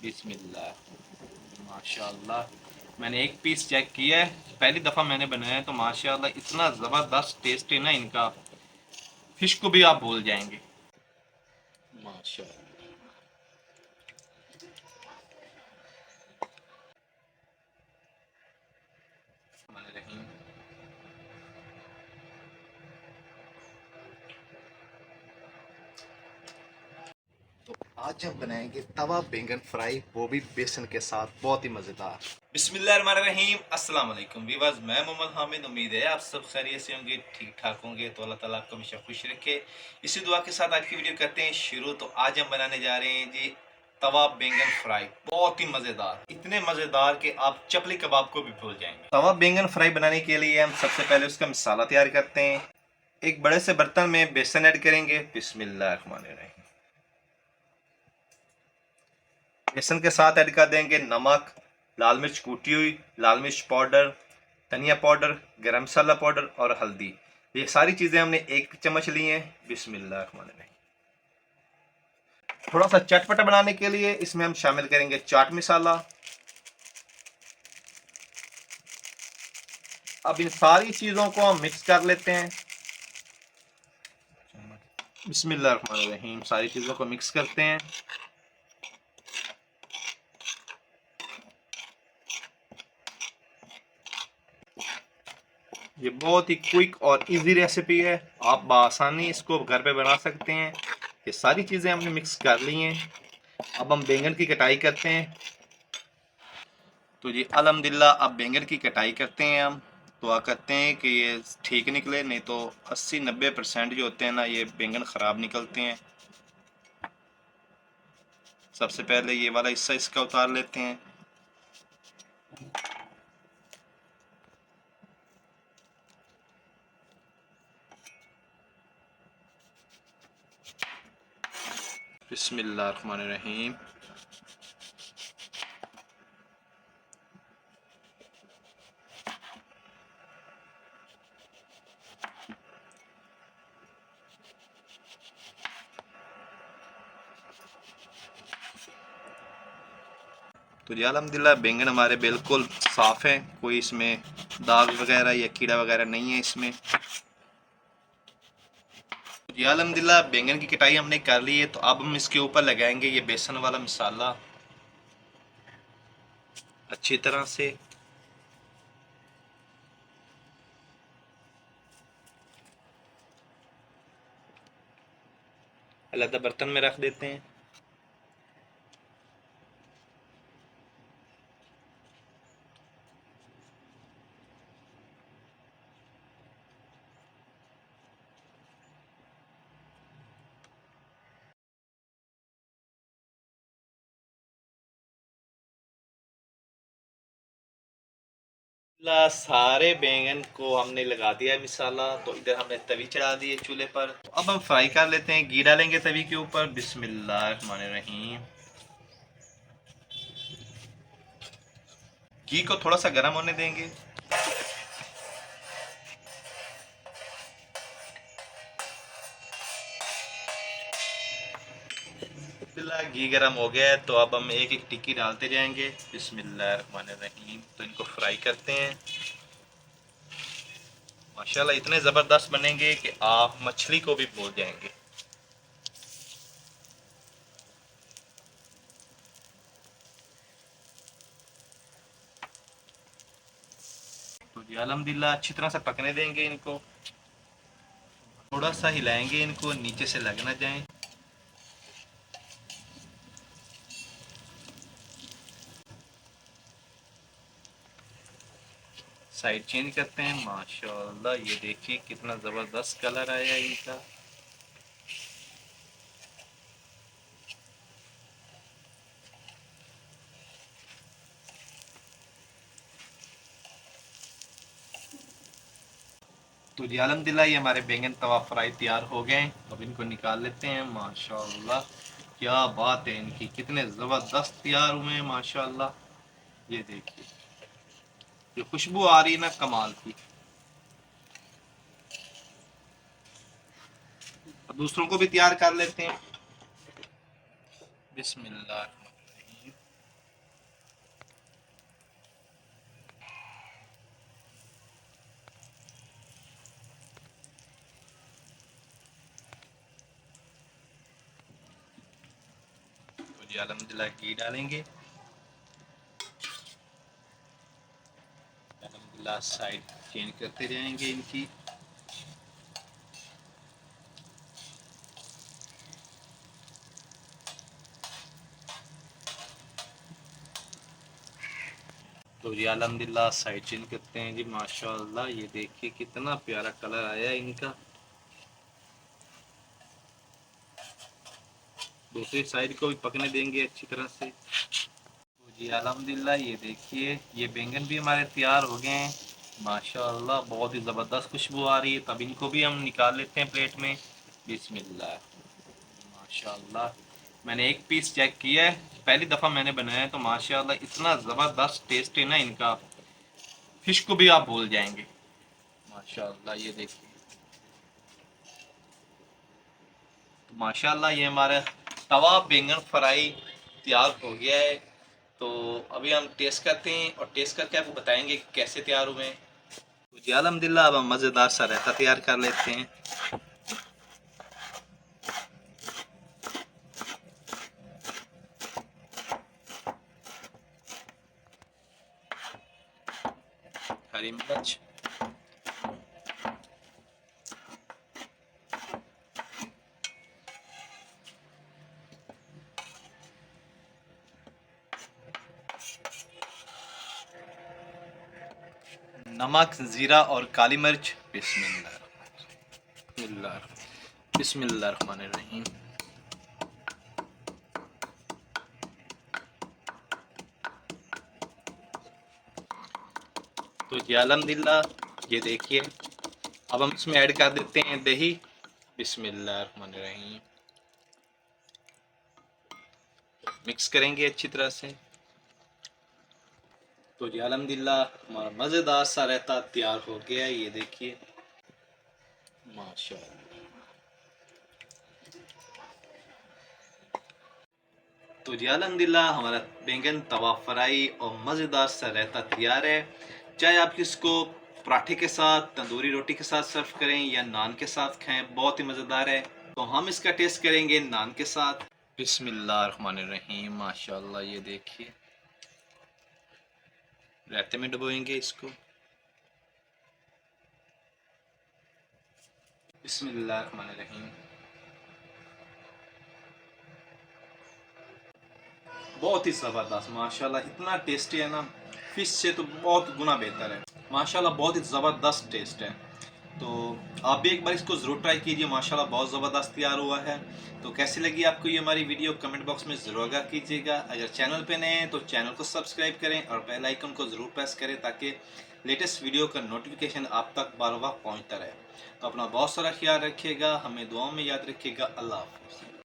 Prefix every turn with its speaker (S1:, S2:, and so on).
S1: बिस्मिल्लाह। माशाल्लाह, मैंने एक पीस चेक किया है, पहली दफ़ा मैंने बनाया है, तो माशाल्लाह इतना ज़बरदस्त टेस्ट है ना इनका, फिश को भी आप भूल जाएंगे। माशाल्लाह।
S2: तो आज हम बनाएंगे तवा बैंगन फ्राई, वो भी बेसन के साथ, बहुत ही मजेदार।
S1: बिस्मिल्लाहिर्रहमानिर्रहीम, अस्सलाम वालेकुम वीवर्स, मैं मोहम्मद हामिद। उम्मीद है आप सब खैरियत से होंगे, ठीक ठाक होंगे। तो अल्लाह ताला आपको हमेशा खुश रखे, इसी दुआ के साथ आज की वीडियो करते हैं शुरू। तो आज हम बनाने जा रहे हैं जी तवा बैंगन फ्राई, बहुत ही मज़ेदार, इतने मज़ेदार कि आप चपली कबाब को भी भूल जाएंगे। तवा बैंगन फ्राई बनाने के लिए हम सबसे पहले उसका मसाला तैयार करते हैं। एक बड़े से बर्तन में बेसन ऐड करेंगे। बिस्मिल्लाहिर्रहमानिर्रहीम। बेसन के साथ ऐड कर देंगे नमक, लाल मिर्च कूटी हुई, लाल मिर्च पाउडर, धनिया पाउडर, गरम मसाला पाउडर और हल्दी। ये सारी चीज़ें हमने एक चम्मच ली हैं। बिस्मिल्लाहिर्रहमानिर्रहीम। थोड़ा सा चटपटा बनाने के लिए इसमें हम शामिल करेंगे चाट मसाला। अब इन सारी चीज़ों को हम मिक्स कर लेते हैं। बिस्मिल्लाहिर्रहमानिर्रहीम। सारी चीज़ों को मिक्स करते हैं। ये बहुत ही क्विक और इजी रेसिपी है, आप बआसानी इसको घर पे बना सकते हैं। ये सारी चीज़ें हमने मिक्स कर ली हैं। अब हम बैंगन की कटाई करते हैं। तो जी अल्हम्दुलिल्लाह, अब बैंगन की कटाई करते हैं हम। दुआ करते हैं कि ये ठीक निकले, नहीं तो 80-90% जो होते हैं ना, ये बैंगन ख़राब निकलते हैं। सबसे पहले ये वाला हिस्सा इसका उतार लेते हैं। बिस्मिल्लाहिर्रहमानिर्रहीम। तो जी अल्हम्दुलिल्लाह, बैंगन हमारे बिल्कुल साफ़ हैं, कोई इसमें दाग वगैरह या कीड़ा वगैरह नहीं है इसमें। तो जी अल्हम्दुलिल्लाह, बैंगन की कटाई हमने कर ली है। तो अब हम इसके ऊपर लगाएंगे ये बेसन वाला मसाला अच्छी तरह से। अलग बर्तन में रख देते हैं। सारे बैंगन को हमने लगा दिया है मिसाला। तो इधर हमने तवी चढ़ा दी है चूल्हे पर। तो अब हम फ्राई कर लेते हैं। घी डालेंगे तवी के ऊपर। बिस्मिल्लाहिर्रहमानिर्रहीम। घी को थोड़ा सा गर्म होने देंगे। घी गर्म हो गया है, तो अब हम एक एक टिक्की डालते जाएंगे। बिस्मिल्लाहिर्रहमानिर्रहीम। तो इनको फ्राई करते हैं। माशाल्लाह इतने ज़बरदस्त बनेंगे कि आप मछली को भी भूल जाएंगे। तो जी अल्हम्दुलिल्लाह, अच्छी तरह से पकने देंगे इनको। थोड़ा सा हिलाएंगे इनको, नीचे से लग ना जाए। साइड चेंज करते हैं। माशाल्लाह, ये देखिए कितना ज़बरदस्त कलर आया है इनका। तो जी अल्हम्दुलिल्लाह, ये हमारे बैंगन तवा फ्राई तैयार हो गए हैं। अब इनको निकाल लेते हैं। माशाल्लाह, क्या बात है इनकी, कितने ज़बरदस्त तैयार हुए हैं माशाल्लाह। ये देखिए, जो खुशबू आ रही है ना, कमाल की। अब दूसरों को भी तैयार कर लेते हैं। बिस्मिल्लाह। जी अल्हम्दुलिल्लाह घी डालेंगे। अल्हम्दुलिल्लाह साइड चेंज करते जाएंगे इनकी। तो जी अल्हम्दुलिल्लाह साइड चेंज करते हैं जी। माशाल्लाह ये देखिए कितना प्यारा कलर आया है इनका। दूसरी साइड को भी पकने देंगे अच्छी तरह से। तो जी अल्हम्दुलिल्लाह ये देखिए ये बैंगन भी हमारे तैयार हो गए हैं। माशाल्लाह बहुत ही ज़बरदस्त खुशबू आ रही है। तब इनको भी हम निकाल लेते हैं प्लेट में। बिस्मिल्लाह। माशाल्लाह मैंने एक पीस चेक किया है, पहली दफ़ा मैंने बनाया है, तो माशाल्लाह इतना ज़बरदस्त टेस्ट है ना इनका, फिश को भी आप भूल जाएंगे। माशाल्लाह ये देखिए। तो माशाल्लाह ये हमारा तवा बैंगन फ्राई तैयार हो गया है। तो अभी हम टेस्ट करते हैं और टेस्ट करके आपको बताएंगे कि कैसे तैयार हुए हैं। तो जी अल्हम्दुलिल्लाह अब हम मज़ेदार सा रायता तैयार कर लेते हैं। हरी मिर्च, नमक, ज़ीरा और काली मिर्च। बिस्मिल्लाह बिस्मिल्लाह बिस्मिल्लाहिर्रहमानिर्रहीम। तो जी अल्हम्दुलिल्लाह ये देखिए अब हम इसमें ऐड कर देते हैं दही। बिस्मिल्लाहिर्रहमानिर्रहीम। मिक्स करेंगे अच्छी तरह से। तो जी अल्हम्दुलिल्लाह हमारा मज़ेदार सा रायता तैयार हो गया है। ये देखिए माशाअल्लाह। तो जी अल्हम्दुलिल्लाह हमारा बैंगन तवा फ्राई और मज़ेदार सा रायता तैयार है। चाहे आप इसको पराठे के साथ, तंदूरी रोटी के साथ सर्व करें या नान के साथ खाएं, बहुत ही मज़ेदार है। तो हम इसका टेस्ट करेंगे नान के साथ। बिस्मिल्लाहिर्रहमानिर्रहीम। माशाअल्लाह ये देखिए रायते में डुबोएंगे इसको। बिस्मिल्लाहिर्रहमानिर्रहीम। बहुत ही ज़बरदस्त माशाल्लाह, इतना टेस्टी है ना, फिश से तो बहुत गुना बेहतर है। माशाल्लाह बहुत ही ज़बरदस्त टेस्ट है। तो आप भी एक बार इसको ज़रूर ट्राई कीजिए। माशाल्लाह बहुत ज़बरदस्त तैयार हुआ है। तो कैसी लगी आपको ये हमारी वीडियो कमेंट बॉक्स में ज़रूर आगाह कीजिएगा। अगर चैनल पे नए हैं तो चैनल को सब्सक्राइब करें और बेल आइकन को ज़रूर प्रेस करें ताकि लेटेस्ट वीडियो का नोटिफिकेशन आप तक बार बार पहुँचता रहे। तो अपना बहुत सारा ख्याल रखिएगा, हमें दुआओं में याद रखिएगा। अल्लाह हाफ़िज़।